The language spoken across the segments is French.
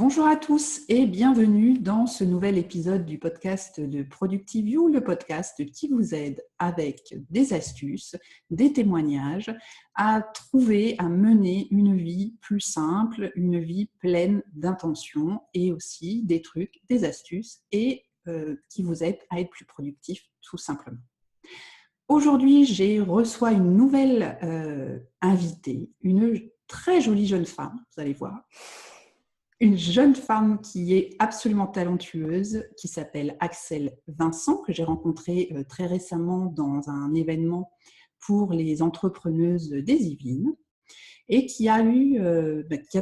Bonjour à tous et bienvenue dans ce nouvel épisode du podcast de ProductiveYou, le podcast qui vous aide avec des astuces, des témoignages à trouver, à mener une vie plus simple, une vie pleine d'intentions et aussi des trucs, des astuces et qui vous aident à être plus productif tout simplement. Aujourd'hui, j'ai reçu une nouvelle invitée, une très jolie jeune femme, vous allez voir. Une jeune femme qui est absolument talentueuse, qui s'appelle Axelle Vincent, que j'ai rencontrée très récemment dans un événement pour les entrepreneuses des Yvelines et qui a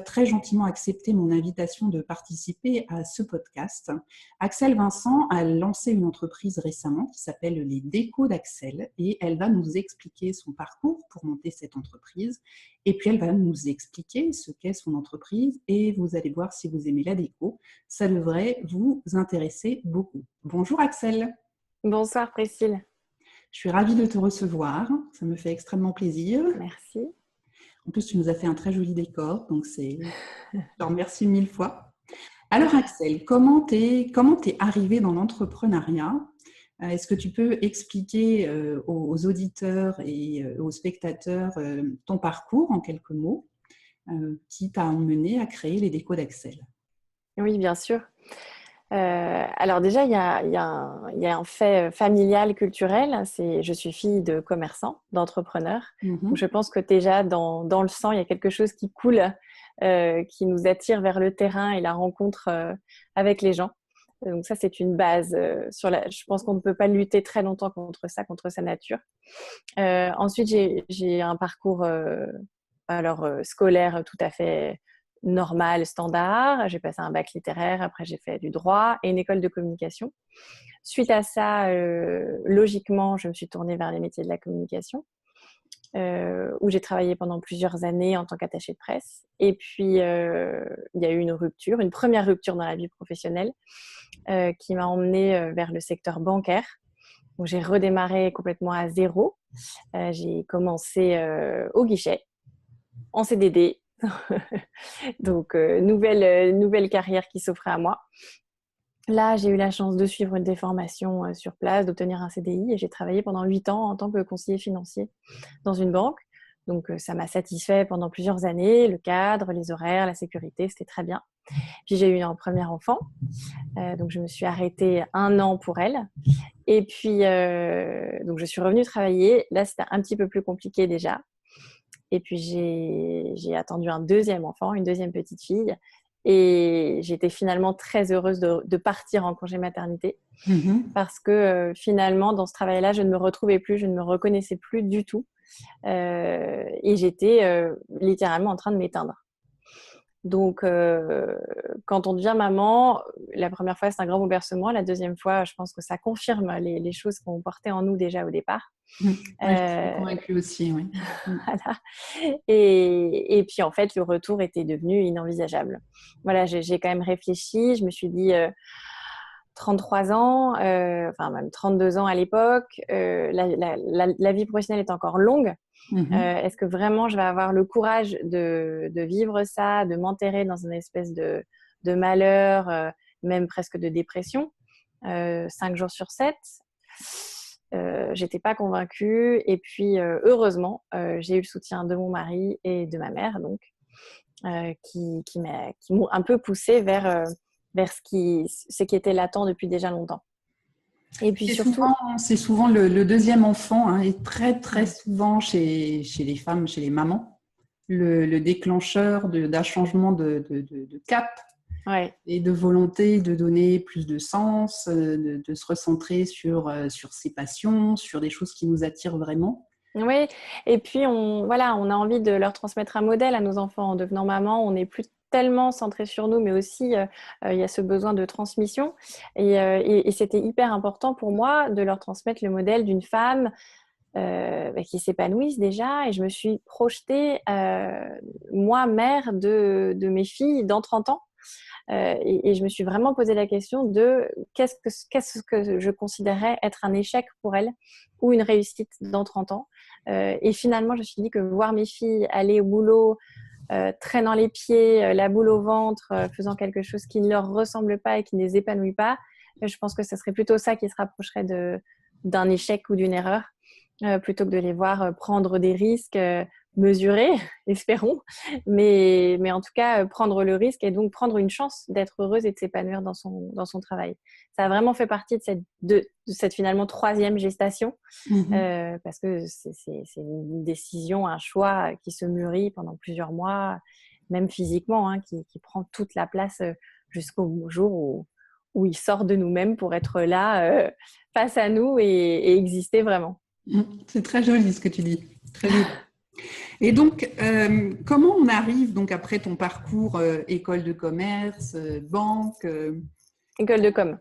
très gentiment accepté mon invitation de participer à ce podcast. Axelle Vincent a lancé une entreprise récemment qui s'appelle Les Décos d'Axelle et elle va nous expliquer son parcours pour monter cette entreprise et puis elle va nous expliquer ce qu'est son entreprise et vous allez voir si vous aimez la déco, ça devrait vous intéresser beaucoup. Bonjour Axelle. Bonsoir Priscille. Je suis ravie de te recevoir, ça me fait extrêmement plaisir. Merci. En plus, tu nous as fait un très joli décor, donc je te remercie 1000 fois. Alors Axelle, comment t'es arrivée dans l'entrepreneuriat ? Est-ce que tu peux expliquer aux auditeurs et aux spectateurs ton parcours en quelques mots qui t'a emmené à créer les décos d'Axelle ? Oui, bien sûr. Alors déjà, il y a un fait familial, culturel. Je suis fille de commerçants, d'entrepreneurs. Donc, je pense que déjà, dans le sang, il y a quelque chose qui coule, qui nous attire vers le terrain et la rencontre avec les gens. Donc ça, c'est une base. Je pense qu'on ne peut pas lutter très longtemps contre ça, contre sa nature. Ensuite, j'ai un parcours scolaire tout à fait normal, standard. J'ai passé un bac littéraire, après j'ai fait du droit et une école de communication. Suite à ça, logiquement, je me suis tournée vers les métiers de la communication, où j'ai travaillé pendant plusieurs années en tant qu'attachée de presse. Et puis, il y a eu une première rupture dans la vie professionnelle qui m'a emmenée vers le secteur bancaire. Donc, j'ai redémarré complètement à zéro. J'ai commencé au guichet, en CDD. Donc, nouvelle carrière qui s'offrait à moi. Là, j'ai eu la chance de suivre des formations sur place, d'obtenir un CDI et j'ai travaillé pendant 8 ans en tant que conseiller financier dans une banque. Donc, ça m'a satisfait pendant plusieurs années. Le cadre, les horaires, la sécurité, c'était très bien. Puis, j'ai eu un premier enfant. Donc, je me suis arrêtée 1 an pour elle. Et puis, donc, je suis revenue travailler. Là, c'était un petit peu plus compliqué déjà. Et puis, j'ai attendu un deuxième enfant, une deuxième petite fille. Et j'étais finalement très heureuse de partir en congé maternité parce que finalement, dans ce travail-là, je ne me retrouvais plus, je ne me reconnaissais plus du tout. Et j'étais littéralement en train de m'éteindre. Donc, quand on devient maman, la première fois, c'est un grand bouleversement. La deuxième fois, je pense que ça confirme les choses qu'on portait en nous déjà au départ. Oui, je suis convaincue aussi, oui. Voilà. Et puis, en fait, le retour était devenu inenvisageable. Voilà, j'ai quand même réfléchi. Je me suis dit, 33 ans, enfin même 32 ans à l'époque, la vie professionnelle est encore longue. Est-ce que vraiment je vais avoir le courage de vivre ça, de m'enterrer dans une espèce de malheur, même presque de dépression, 5 jours sur 7? J'étais pas convaincue et puis heureusement j'ai eu le soutien de mon mari et de ma mère donc qui m'ont un peu poussée vers ce qui était latent depuis déjà longtemps. Et puis c'est souvent le deuxième enfant hein, et très souvent chez les femmes, chez les mamans, le déclencheur d'un changement de cap. Ouais. Et de volonté de donner plus de sens, de se recentrer sur ses passions, sur des choses qui nous attirent vraiment. Oui, et puis on a envie de leur transmettre un modèle à nos enfants. En devenant maman, on n'est plus tellement centré sur nous, mais aussi il y a ce besoin de transmission. Et c'était hyper important pour moi de leur transmettre le modèle d'une femme qui s'épanouissent déjà. Et je me suis projetée, moi, mère de mes filles dans 30 ans. Et je me suis vraiment posé la question de qu'est-ce que je considérais être un échec pour elles ou une réussite dans 30 ans. Et finalement, je me suis dit que voir mes filles aller au boulot, traînant les pieds, la boule au ventre, faisant quelque chose qui ne leur ressemble pas et qui ne les épanouit pas, je pense que ce serait plutôt ça qui se rapprocherait d'un échec ou d'une erreur, plutôt que de les voir prendre des risques mesurés, espérons, mais en tout cas prendre le risque et donc prendre une chance d'être heureuse et de s'épanouir dans son travail. Ça a vraiment fait partie de cette finalement 3e gestation, parce que c'est une décision, un choix qui se mûrit pendant plusieurs mois, même physiquement, hein, qui prend toute la place jusqu'au jour où il sort de nous-mêmes pour être là face à nous et exister vraiment. C'est très joli ce que tu dis. Très joli. Et donc, comment on arrive donc après ton parcours école de commerce, banque École de com.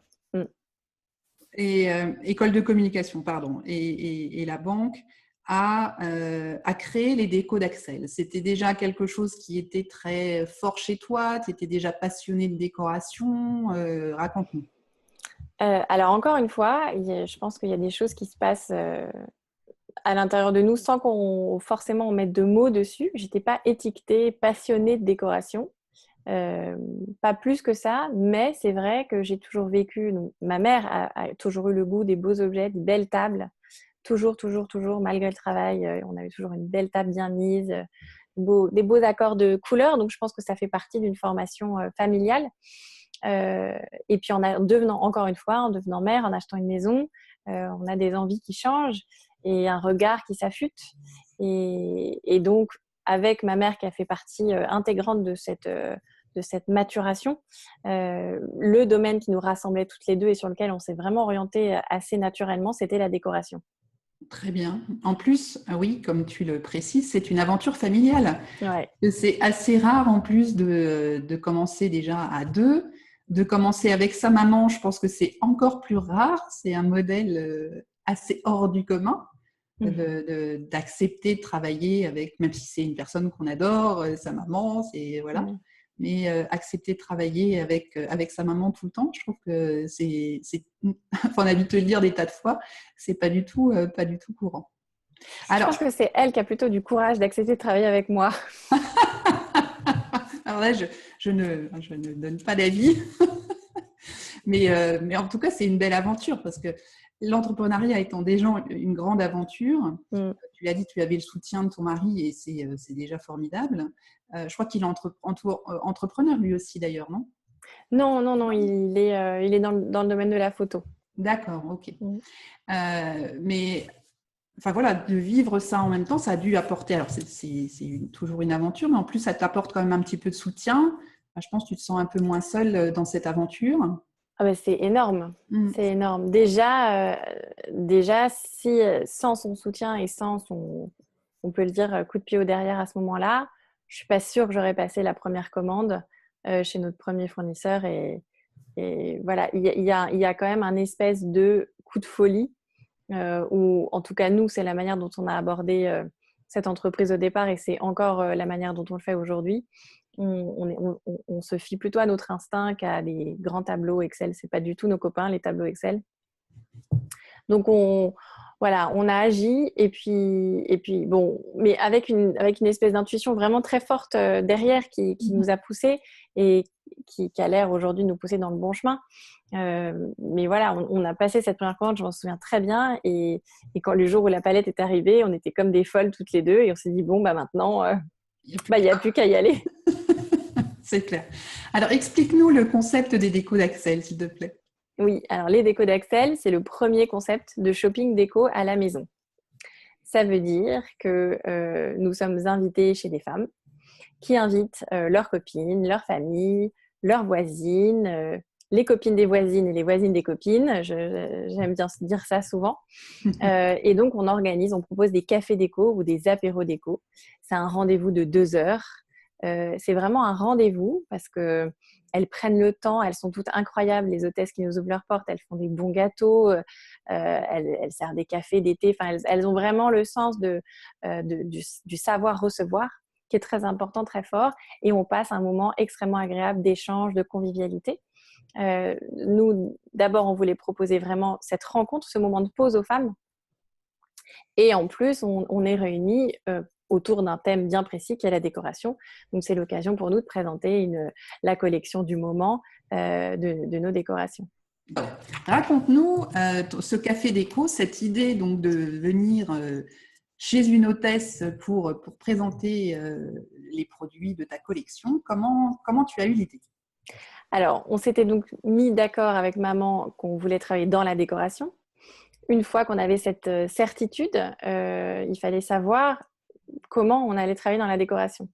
et école de communication, pardon, et la banque à créer les décos d'Axel? C'était déjà quelque chose qui était très fort chez toi? Tu étais déjà passionnée de décoration? Raconte-nous. Alors encore une fois, je pense qu'il y a des choses qui se passent à l'intérieur de nous sans qu'on forcément mette de mots dessus. J'étais pas étiquetée passionnée de décoration, pas plus que ça, mais c'est vrai que j'ai toujours vécu. Donc, ma mère a toujours eu le goût des beaux objets, des belles tables, toujours, malgré le travail, on avait toujours une belle table bien mise, des beaux accords de couleurs. Donc je pense que ça fait partie d'une formation familiale. Et puis en devenant mère, en achetant une maison, on a des envies qui changent et un regard qui s'affûte. Et donc, avec ma mère qui a fait partie intégrante de cette maturation, le domaine qui nous rassemblait toutes les deux et sur lequel on s'est vraiment orienté assez naturellement, c'était la décoration. Très bien. En plus, oui, comme tu le précises, c'est une aventure familiale. Ouais. C'est assez rare en plus de commencer déjà à deux, de commencer avec sa maman. Je pense que c'est encore plus rare. C'est un modèle assez hors du commun d'accepter de travailler avec, même si c'est une personne qu'on adore, sa maman, c'est voilà. Mais accepter de travailler avec sa maman tout le temps, je trouve que enfin, on a dû te le dire des tas de fois, c'est pas du tout courant. Alors, je pense que c'est elle qui a plutôt du courage d'accepter de travailler avec moi. Alors là, je ne donne pas d'avis, mais en tout cas, c'est une belle aventure parce que l'entrepreneuriat étant déjà une grande aventure, tu l'as dit, tu avais le soutien de ton mari et c'est déjà formidable. Je crois qu'il est entrepreneur lui aussi d'ailleurs, non? Non, il est dans le domaine de la photo. D'accord, ok. Mais enfin voilà, de vivre ça en même temps, ça a dû apporter, alors c'est toujours une aventure, mais en plus ça t'apporte quand même un petit peu de soutien. Je pense que tu te sens un peu moins seule dans cette aventure. Ah ben, c'est énorme, c'est énorme. Déjà, si sans son soutien et sans son, on peut le dire, coup de pied au derrière à ce moment-là, je suis pas sûre que j'aurais passé la première commande chez notre premier fournisseur. Et voilà, il y a quand même un espèce de coup de folie où, en tout cas, nous, c'est la manière dont on a abordé cette entreprise au départ et c'est encore la manière dont on le fait aujourd'hui. On se fie plutôt à notre instinct qu'à des grands tableaux Excel. C'est pas du tout nos copains, les tableaux Excel. Donc, on a agi et puis bon, mais avec une espèce d'intuition vraiment très forte derrière qui nous a poussés et qui a l'air aujourd'hui de nous pousser dans le bon chemin. Mais voilà, on a passé cette première commande, je m'en souviens très bien. Et quand le jour où la palette est arrivée, on était comme des folles toutes les deux et on s'est dit bon, bah maintenant, il n'y a plus qu'à y aller. C'est clair. Alors, explique-nous le concept des décos d'Axel, s'il te plaît. Oui, alors les décos d'Axel, c'est le premier concept de shopping déco à la maison. Ça veut dire que nous sommes invités chez des femmes qui invitent leurs copines, leurs familles, leurs voisines, les copines des voisines et les voisines des copines. J'aime bien dire ça souvent. Et donc, on propose des cafés déco ou des apéros déco. C'est un rendez-vous de 2 heures. C'est vraiment un rendez-vous parce que elles prennent le temps, elles sont toutes incroyables, les hôtesses qui nous ouvrent leurs portes, elles font des bons gâteaux, elles servent des cafés, des thés, enfin, elles ont vraiment le sens du savoir recevoir qui est très important, très fort, et on passe un moment extrêmement agréable d'échange, de convivialité. Nous, d'abord, on voulait proposer vraiment cette rencontre, ce moment de pause aux femmes. Et en plus, on est réunis autour d'un thème bien précis qui est la décoration. Donc, c'est l'occasion pour nous de présenter la collection du moment de nos décorations. Raconte-nous ce café déco, cette idée donc de venir chez une hôtesse pour présenter les produits de ta collection. Comment tu as eu l'idée? Alors, on s'était donc mis d'accord avec maman qu'on voulait travailler dans la décoration. Une fois qu'on avait cette certitude, il fallait savoir comment on allait travailler dans la décoration.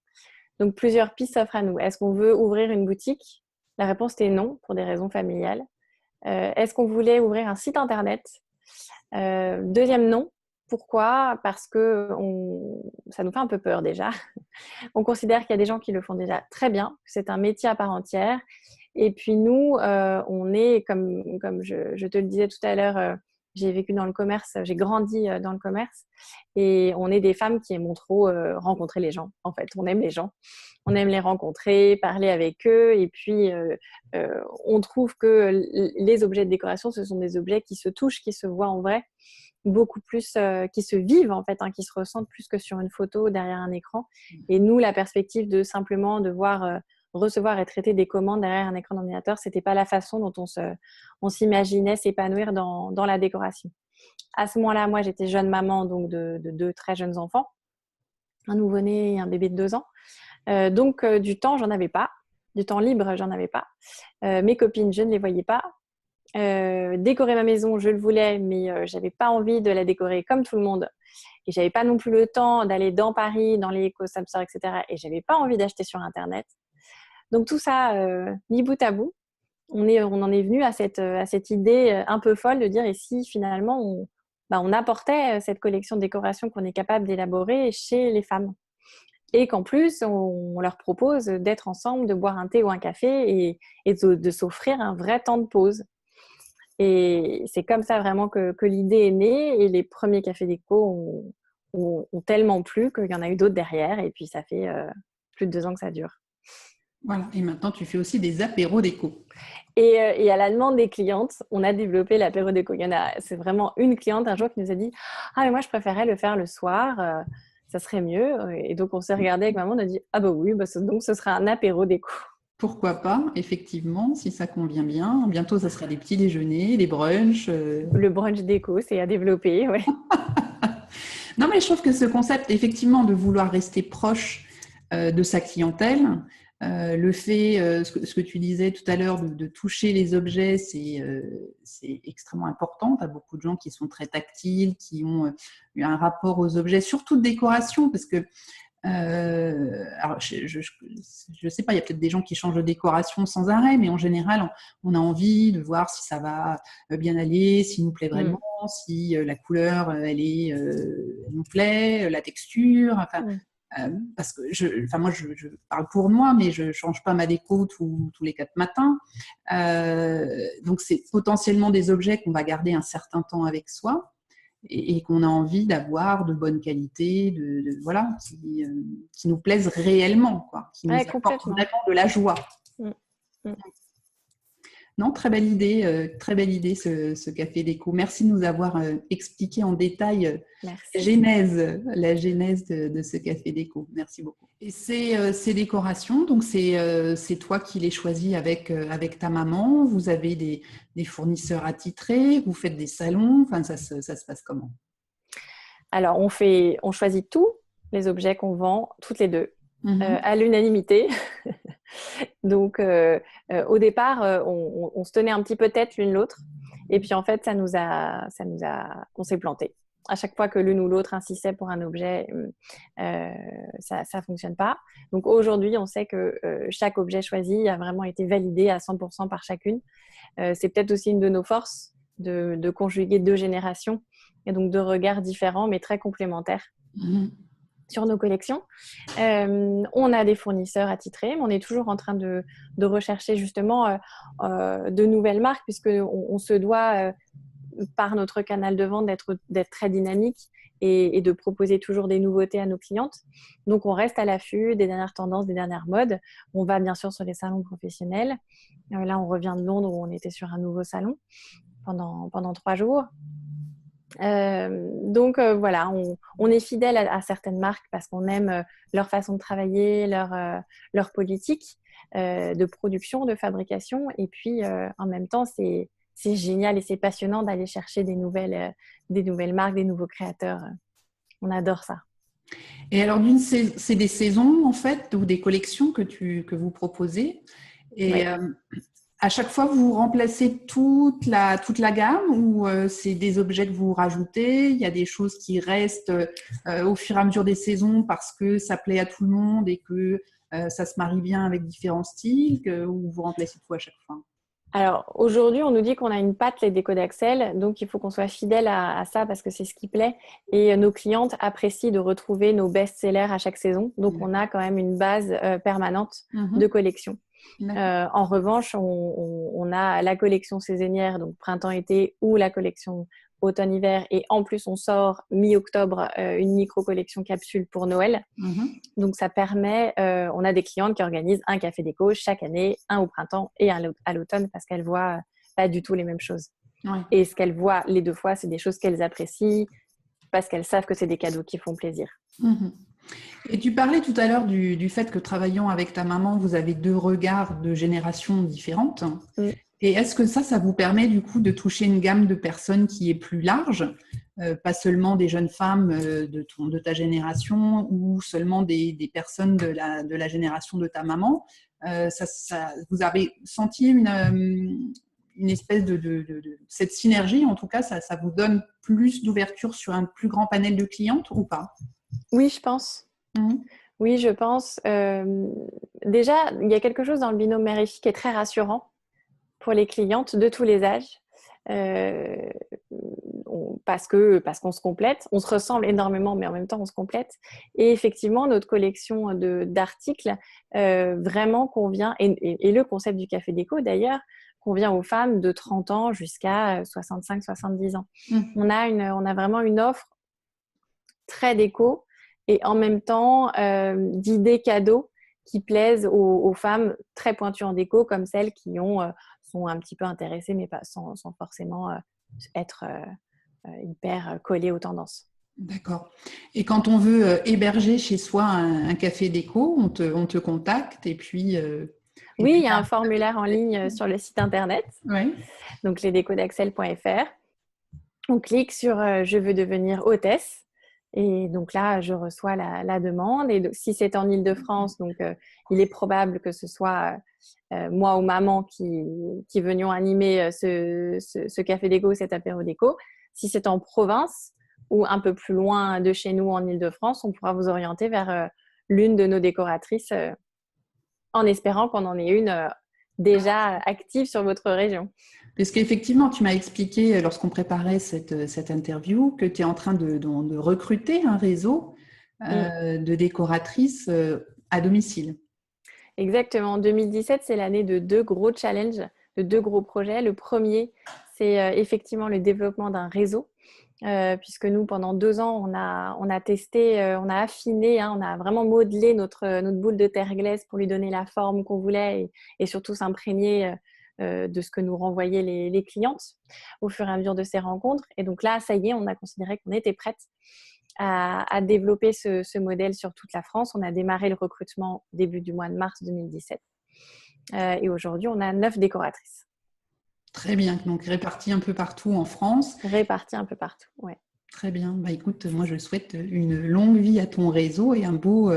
Donc, plusieurs pistes s'offrent à nous. Est-ce qu'on veut ouvrir une boutique? La réponse était non, pour des raisons familiales. Est-ce qu'on voulait ouvrir un site internet? Deuxième non. Pourquoi? Parce que ça nous fait un peu peur déjà. On considère qu'il y a des gens qui le font déjà très bien, que c'est un métier à part entière. Et puis nous, on est, comme je te le disais tout à l'heure, j'ai vécu dans le commerce, j'ai grandi dans le commerce et on est des femmes qui aiment trop rencontrer les gens. En fait, on aime les gens, on aime les rencontrer, parler avec eux et puis on trouve que les objets de décoration, ce sont des objets qui se touchent, qui se voient en vrai, beaucoup plus, qui se vivent en fait, qui se ressentent plus que sur une photo derrière un écran. Et nous, la perspective de simplement devoir recevoir et traiter des commandes derrière un écran d'ordinateur, c'était pas la façon dont on s'imaginait s'épanouir dans la décoration. À ce moment-là, moi, j'étais jeune maman donc de deux très jeunes enfants, un nouveau-né et un bébé de 2 ans. Donc, du temps, j'en avais pas. Du temps libre, j'en avais pas. Mes copines, je ne les voyais pas. Décorer ma maison, je le voulais, mais j'avais pas envie de la décorer comme tout le monde. Et j'avais pas non plus le temps d'aller dans Paris, dans les Eco-Sam Stores, etc. Et j'avais pas envie d'acheter sur Internet. Donc tout ça, mis bout à bout, on en est venu à cette idée un peu folle de dire et si finalement on apportait cette collection de décoration qu'on est capable d'élaborer chez les femmes et qu'en plus on leur propose d'être ensemble, de boire un thé ou un café et de s'offrir un vrai temps de pause. Et c'est comme ça vraiment que l'idée est née et les premiers cafés déco ont tellement plu qu'il y en a eu d'autres derrière et puis ça fait plus de 2 ans que ça dure. Voilà. Et maintenant, tu fais aussi des apéros déco. Et à la demande des clientes, on a développé l'apéro déco. C'est vraiment une cliente un jour qui nous a dit « Ah, mais moi, je préférais le faire le soir, ça serait mieux. » Et donc, on s'est regardé avec maman, on a dit « Ah bah oui, donc ce sera un apéro déco. » Pourquoi pas, effectivement, si ça convient bien. Bientôt, ça sera les petits déjeuners, les brunchs. Le brunch déco, c'est à développer, ouais. Non, mais je trouve que ce concept, effectivement, de vouloir rester proche de sa clientèle, le fait, ce que tu disais tout à l'heure, de toucher les objets, c'est extrêmement important. Tu as beaucoup de gens qui sont très tactiles, qui ont eu un rapport aux objets, surtout de décoration, parce que alors, je sais pas, il y a peut-être des gens qui changent de décoration sans arrêt, mais en général, on a envie de voir si ça va bien aller, s'il nous plaît vraiment, si la couleur, elle nous plaît, la texture, enfin, parce que moi, je parle pour moi, mais je change pas ma déco tous les 4 matins. Donc, c'est potentiellement des objets qu'on va garder un certain temps avec soi. Et qu'on a envie d'avoir de bonne qualité, voilà, qui nous plaisent réellement, quoi, qui nous apportent vraiment de la joie. Non, très belle idée ce café déco. Merci de nous avoir expliqué en détail la genèse de ce café déco. Merci beaucoup. Et ces décorations, donc c'est toi qui les choisis avec ta maman. Vous avez des fournisseurs attitrés, vous faites des salons. Enfin, ça se passe comment? Alors, on choisit tous les objets qu'on vend, toutes les deux, à l'unanimité. Donc, au départ, on se tenait un petit peu tête l'une l'autre. Et puis, en fait, on s'est planté. À chaque fois que l'une ou l'autre insistait pour un objet, ça ne fonctionne pas. Donc, aujourd'hui, on sait que chaque objet choisi a vraiment été validé à 100% par chacune. C'est peut-être aussi une de nos forces de conjuguer 2 générations et donc 2 regards différents, mais très complémentaires. Sur nos collections. On a des fournisseurs attitrés, mais on est toujours en train de rechercher justement de nouvelles marques, puisqu'on se doit, par notre canal de vente, d'être très dynamique et de proposer toujours des nouveautés à nos clientes. Donc, on reste à l'affût des dernières tendances, des dernières modes. On va bien sûr sur les salons professionnels. Là, on revient de Londres où on était sur un nouveau salon pendant 3 jours. Voilà, on est fidèle à certaines marques parce qu'on aime leur façon de travailler, leur politique de production, de fabrication. Et puis, en même temps, c'est génial et c'est passionnant d'aller chercher des nouvelles marques, des nouveaux créateurs. On adore ça. Et alors, c'est des saisons, en fait, ou des collections que vous proposez. Et Oui. À chaque fois, vous remplacez toute la gamme ou c'est des objets que vous rajoutez? Il y a des choses qui restent au fur et à mesure des saisons parce que ça plaît à tout le monde et que ça se marie bien avec différents styles, ou vous remplacez tout à chaque fois? Alors aujourd'hui, on nous dit qu'on a une patte, les décos d'Axel, donc il faut qu'on soit fidèle à ça parce que c'est ce qui plaît. Et nos clientes apprécient de retrouver nos best-sellers à chaque saison. Donc on a quand même une base permanente de collection. En revanche, on a la collection saisonnière, donc printemps-été, ou la collection automne-hiver. Et en plus, on sort mi-octobre une micro-collection capsule pour Noël. Donc, ça permet, on a des clientes qui organisent un café déco chaque année, un au printemps et un à l'automne, parce qu'elles voient pas du tout les mêmes choses. Ouais. Et ce qu'elles voient les deux fois, c'est des choses qu'elles apprécient, parce qu'elles savent que c'est des cadeaux qui font plaisir. Et tu parlais tout à l'heure du fait que travaillant avec ta maman, vous avez 2 regards de générations différentes. Et est-ce que ça vous permet du coup de toucher une gamme de personnes qui est plus large, pas seulement des jeunes femmes de ta génération ou seulement des personnes de la génération de ta maman? Vous avez senti une espèce de cette synergie, en tout cas, ça vous donne plus d'ouverture sur un plus grand panel de clientes ou pas? Oui, je pense. Oui, je pense. Déjà, il y a quelque chose dans le binôme mère et fille qui est très rassurant pour les clientes de tous les âges. Parce qu'on se complète. On se ressemble énormément, mais en même temps, on se complète. Et effectivement, notre collection d'articles vraiment convient, et le concept du café déco, d'ailleurs, convient aux femmes de 30 ans jusqu'à 65-70 ans. On a vraiment une offre très déco et en même temps d'idées cadeaux qui plaisent aux femmes très pointues en déco, comme celles qui sont un petit peu intéressées, mais pas, sans forcément être hyper collées aux tendances. D'accord. Et quand on veut héberger chez soi un café déco, on te contacte et puis… Oui, il y a un formulaire en ligne sur le site internet, donc lesdécodaxel.fr. On clique sur « Je veux devenir hôtesse ». Et donc là, je reçois la demande. Et donc, si c'est en Île-de-France, donc il est probable que ce soit moi ou maman qui venions animer ce café déco, cet apéro déco. Si c'est en province ou un peu plus loin de chez nous en Île-de-France, on pourra vous orienter vers l'une de nos décoratrices en espérant qu'on en ait une déjà active sur votre région. Parce qu'effectivement, tu m'as expliqué lorsqu'on préparait cette interview que tu es en train de recruter un réseau de décoratrices à domicile. Exactement. 2017, c'est l'année de 2 gros challenges, de 2 gros projets. Le premier, c'est effectivement le développement d'un réseau. Puisque nous, pendant 2 ans, on a testé, on a affiné, on a vraiment modelé notre boule de terre glaise pour lui donner la forme qu'on voulait et surtout s'imprégner de ce que nous renvoyaient les clientes au fur et à mesure de ces rencontres. Et donc là, ça y est, on a considéré qu'on était prête à développer ce modèle sur toute la France. On a démarré le recrutement début du mois de mars 2017. Et aujourd'hui, on a 9 décoratrices. Très bien, donc répartis un peu partout en France. Répartis un peu partout, ouais. Très bien. Bah, écoute, moi, je souhaite une longue vie à ton réseau et un beau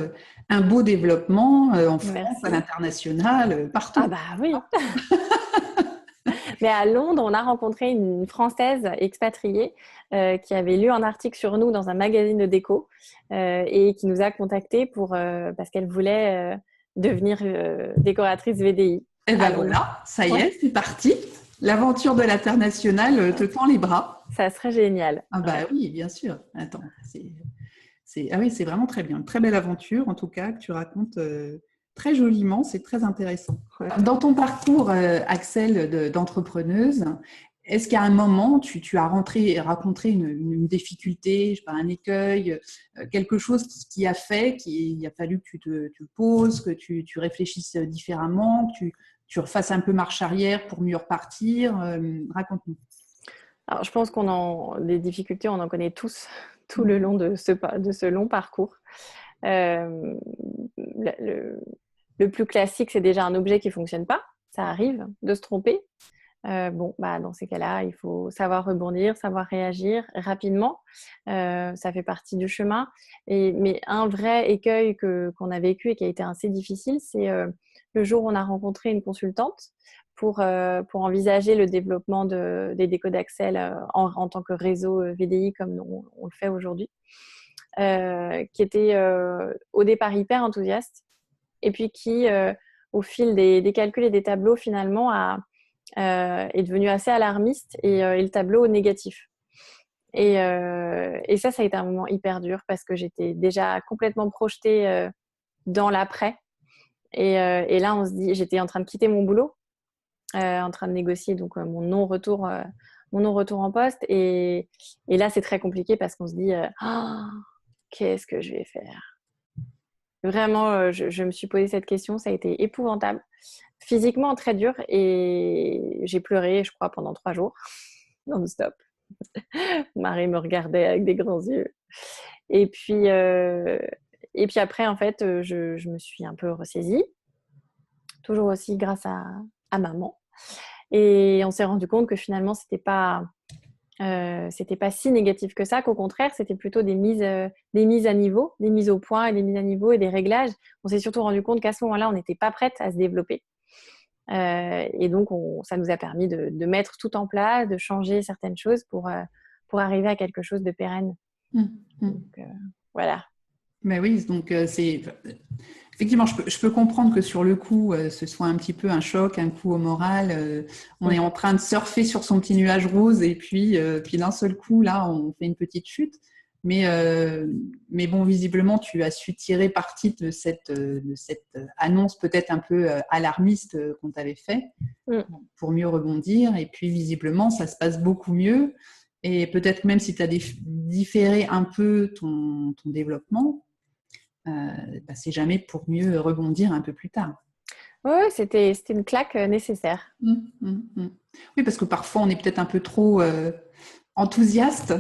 développement en France, Merci. à l'international, partout. Ah bah oui. Mais à Londres, on a rencontré une Française expatriée qui avait lu un article sur nous dans un magazine de déco et qui nous a contactés parce qu'elle voulait devenir décoratrice VDI. Et ben voilà, ça y est, c'est parti. L'aventure de l'international te tend les bras. Ça serait génial. Ah bah oui, bien sûr. Attends, c'est vraiment très bien. Une très belle aventure, en tout cas, que tu racontes très joliment. C'est très intéressant. Dans ton parcours, Axel, d'entrepreneuse, est-ce qu'à un moment, tu as rencontré une difficulté, je sais pas, un écueil, quelque chose qui a fait qu'il a fallu que tu te poses, que tu réfléchisses différemment, que tu refasses un peu marche arrière pour mieux repartir? Raconte-nous. Alors, je pense des difficultés, on en connaît tous tout le long de ce long parcours. Euh, le, le plus classique, c'est déjà un objet qui ne fonctionne pas. Ça arrive de se tromper. Dans ces cas-là, il faut savoir rebondir, savoir réagir rapidement. Ça fait partie du chemin. Mais un vrai écueil qu'on a vécu et qui a été assez difficile, c'est le jour où on a rencontré une consultante pour envisager le développement des décodes Axel en tant que réseau VDI comme on le fait aujourd'hui, qui était au départ hyper enthousiaste et puis qui, au fil des calculs et des tableaux, finalement, est devenu assez alarmiste et le tableau négatif. Et ça a été un moment hyper dur parce que j'étais déjà complètement projetée dans l'après. Et là, j'étais en train de quitter mon boulot, en train de négocier donc mon non-retour en poste. Et là, c'est très compliqué parce qu'on se dit qu'est-ce que je vais faire? Vraiment, je me suis posé cette question, ça a été épouvantable. Physiquement, très dur et j'ai pleuré, je crois, pendant 3 jours, non-stop. Mon mari me regardait avec des grands yeux. Et puis après, en fait, je me suis un peu ressaisie, toujours aussi grâce à maman. Et on s'est rendu compte que finalement, c'était pas si négatif que ça, qu'au contraire, c'était plutôt des mises à niveau, des mises au point et des mises à niveau et des réglages. On s'est surtout rendu compte qu'à ce moment-là, on n'était pas prête à se développer. Et donc, ça nous a permis de mettre tout en place, de changer certaines choses pour arriver à quelque chose de pérenne. Donc, voilà. Mais oui, donc c'est effectivement, je peux comprendre que sur le coup, ce soit un petit peu un choc, un coup au moral. On est en train de surfer sur son petit nuage rose et puis d'un seul coup, là, on fait une petite chute. Mais bon, visiblement, tu as su tirer parti de cette annonce peut-être un peu alarmiste qu'on t'avait fait pour mieux rebondir. Et puis, visiblement, ça se passe beaucoup mieux. Et peut-être même si tu as différé un peu ton développement, c'est jamais pour mieux rebondir un peu plus tard. Oui, c'était une claque nécessaire. Oui, parce que parfois, on est peut-être un peu trop enthousiaste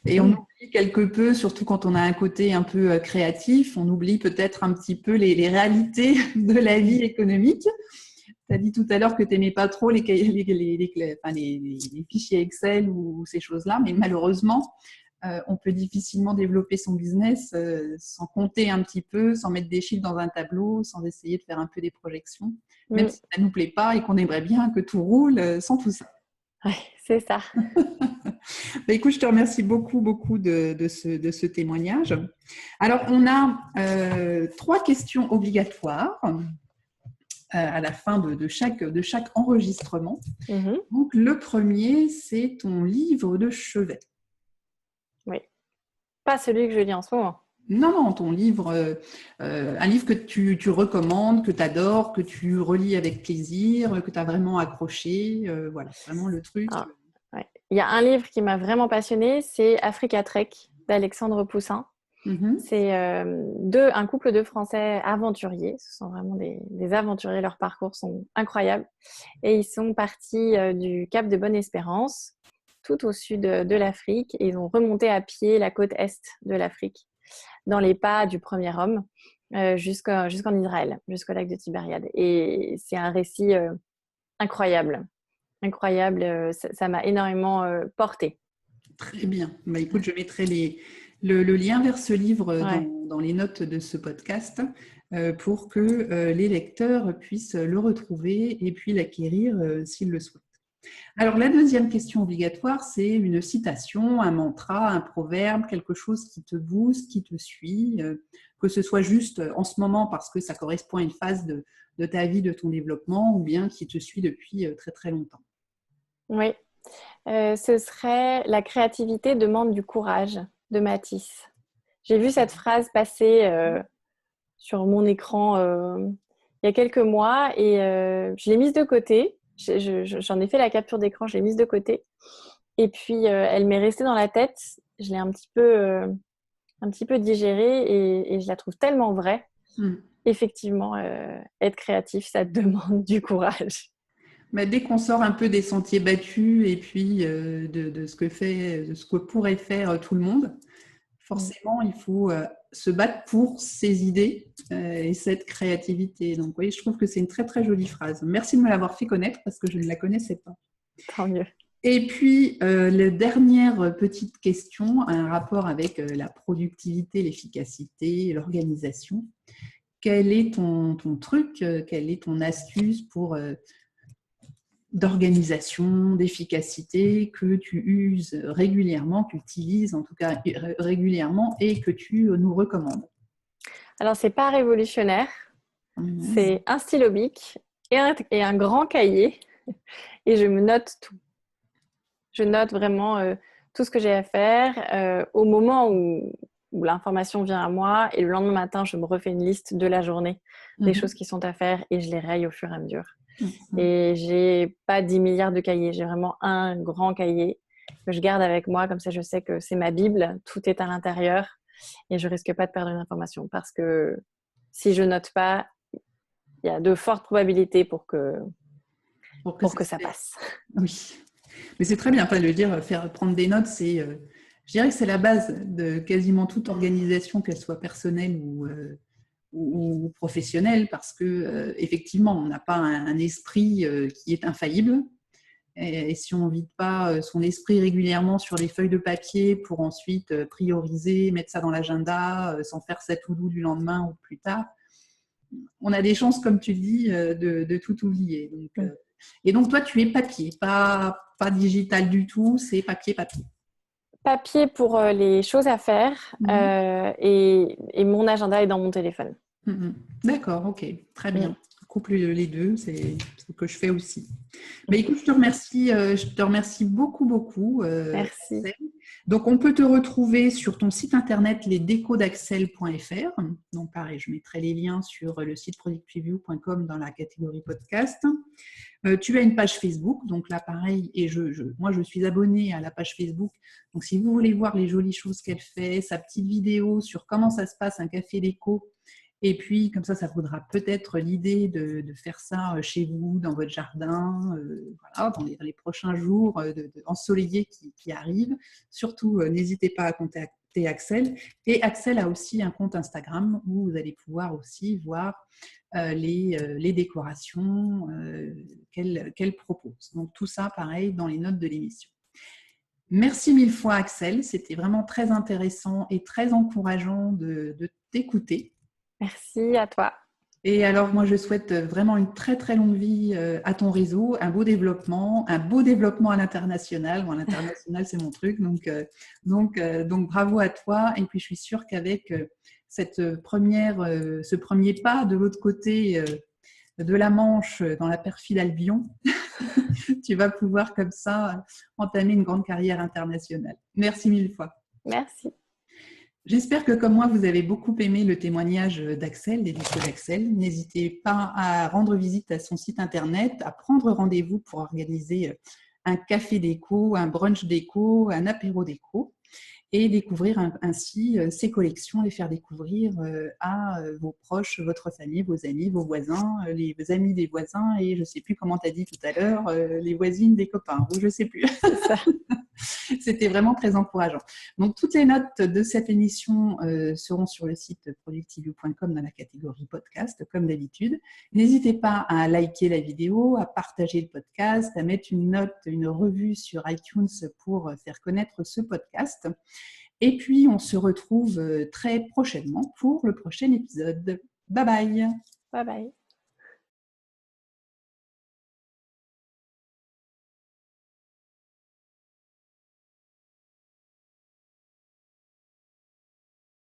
et on oublie quelque peu, surtout quand on a un côté un peu créatif, on oublie peut-être un petit peu les réalités de la vie économique. Tu as dit tout à l'heure que tu n'aimais pas trop les fichiers Excel ou ces choses-là, mais malheureusement, on peut difficilement développer son business sans compter un petit peu, sans mettre des chiffres dans un tableau, sans essayer de faire un peu des projections, même si ça ne nous plaît pas et qu'on aimerait bien que tout roule sans tout ça. Oui, c'est ça. Écoute, je te remercie beaucoup de ce témoignage. Alors, on a 3 questions obligatoires à la fin de chaque enregistrement. Donc, le premier, c'est ton livre de chevet. Oui. Pas celui que je lis en ce moment. Non, ton livre, un livre que tu recommandes, que tu adores, que tu relis avec plaisir, que tu as vraiment accroché. Voilà, vraiment le truc. Ouais. Il y a un livre qui m'a vraiment passionnée, c'est Africa Trek d'Alexandre Poussin. C'est un couple de Français aventuriers. Ce sont vraiment des aventuriers. Leurs parcours sont incroyables. Et ils sont partis du Cap de Bonne-Espérance, tout au sud de l'Afrique. Et ils ont remonté à pied la côte est de l'Afrique, dans les pas du premier homme, jusqu'en Israël, jusqu'au lac de Tibériade. Et c'est un récit incroyable. Incroyable. Ça m'a énormément portée. Très bien. Écoute, je mettrai le lien vers ce livre dans les notes de ce podcast pour que les lecteurs puissent le retrouver et puis l'acquérir s'ils le souhaitent. Alors, la deuxième question obligatoire, c'est une citation, un mantra, un proverbe, quelque chose qui te booste, qui te suit, que ce soit juste en ce moment parce que ça correspond à une phase de ta vie, de ton développement, ou bien qui te suit depuis très très longtemps. Oui. Ce serait « La créativité demande du courage » de Matisse. J'ai vu cette phrase passer sur mon écran il y a quelques mois et je l'ai mise de côté. J'en ai fait la capture d'écran, je l'ai mise de côté. Et puis, elle m'est restée dans la tête. Je l'ai un petit peu digérée et je la trouve tellement vraie. Effectivement, être créatif, ça demande du courage. Mais dès qu'on sort un peu des sentiers battus et puis de ce que pourrait faire tout le monde, forcément, il faut se battre pour ses idées et cette créativité. Donc oui, je trouve que c'est une très très jolie phrase. Merci de me l'avoir fait connaître parce que je ne la connaissais pas. Tant mieux. Et puis, la dernière petite question, un rapport avec la productivité, l'efficacité, l'organisation. Quel est ton truc, quelle est ton astuce d'organisation, d'efficacité que tu uses régulièrement, que tu utilises en tout cas régulièrement et que tu nous recommandes? Alors, c'est pas révolutionnaire. C'est un stylo bic et un grand cahier. Et je me note tout. Je note vraiment tout ce que j'ai à faire au moment où l'information vient à moi. Et le lendemain matin, je me refais une liste de la journée, des choses qui sont à faire et je les raye au fur et à mesure. Et j'ai pas 10 milliards de cahiers. J'ai vraiment un grand cahier que je garde avec moi. Comme ça, je sais que c'est ma Bible. Tout est à l'intérieur et je risque pas de perdre une information parce que si je note pas, il y a de fortes probabilités pour que ça passe. Oui, mais c'est très bien. Enfin, prendre des notes, je dirais que c'est la base de quasiment toute organisation, qu'elle soit personnelle ou professionnelle, parce que effectivement, on n'a pas un esprit qui est infaillible. Et si on ne vide pas son esprit régulièrement sur les feuilles de papier pour ensuite prioriser, mettre ça dans l'agenda, sans faire sa to-do du lendemain ou plus tard, on a des chances, comme tu dis, de tout oublier. Et donc, toi, tu es papier, pas digital du tout, c'est papier. Papier pour les choses à faire et mon agenda est dans mon téléphone. D'accord, ok, très bien. Je couple les deux, c'est ce que je fais aussi. Mais écoute, je te remercie beaucoup. Merci. Axel. Donc, on peut te retrouver sur ton site internet lesdécodaxel.fr. Donc, pareil, je mettrai les liens sur le site productiveview.com dans la catégorie podcast. Tu as une page Facebook, donc là, pareil, et moi, je suis abonnée à la page Facebook. Donc, si vous voulez voir les jolies choses qu'elle fait, sa petite vidéo sur comment ça se passe un café déco, et puis, comme ça vous donnera peut-être l'idée de faire ça chez vous, dans votre jardin, voilà, dans les prochains jours ensoleillés qui arrivent. Surtout, n'hésitez pas à contacter Axel. Et Axel a aussi un compte Instagram où vous allez pouvoir aussi voir les décorations qu'elle propose. Donc, tout ça, pareil, dans les notes de l'émission. Merci mille fois, Axel. C'était vraiment très intéressant et très encourageant de t'écouter. Merci à toi. Et alors, moi, je souhaite vraiment une très, très longue vie à ton réseau, un beau développement à l'international. Moi, l'international, c'est mon truc. Donc, bravo à toi. Et puis, je suis sûre qu'avec ce premier pas de l'autre côté de la Manche, dans la perfide Albion, tu vas pouvoir comme ça entamer une grande carrière internationale. Merci mille fois. Merci. J'espère que comme moi, vous avez beaucoup aimé le témoignage d'Axel, des discours d'Axel. N'hésitez pas à rendre visite à son site internet, à prendre rendez-vous pour organiser un café déco, un brunch déco, un apéro déco et découvrir ainsi ses collections, les faire découvrir à vos proches, votre famille, vos amis, vos voisins, les amis des voisins et je ne sais plus comment tu as dit tout à l'heure, les voisines des copains, ou je ne sais plus. C'est ça. C'était vraiment très encourageant. Donc, toutes les notes de cette émission seront sur le site productiveview.com dans la catégorie podcast, comme d'habitude. N'hésitez pas à liker la vidéo, à partager le podcast, à mettre une note, une revue sur iTunes pour faire connaître ce podcast. Et puis, on se retrouve très prochainement pour le prochain épisode. Bye bye. Bye bye.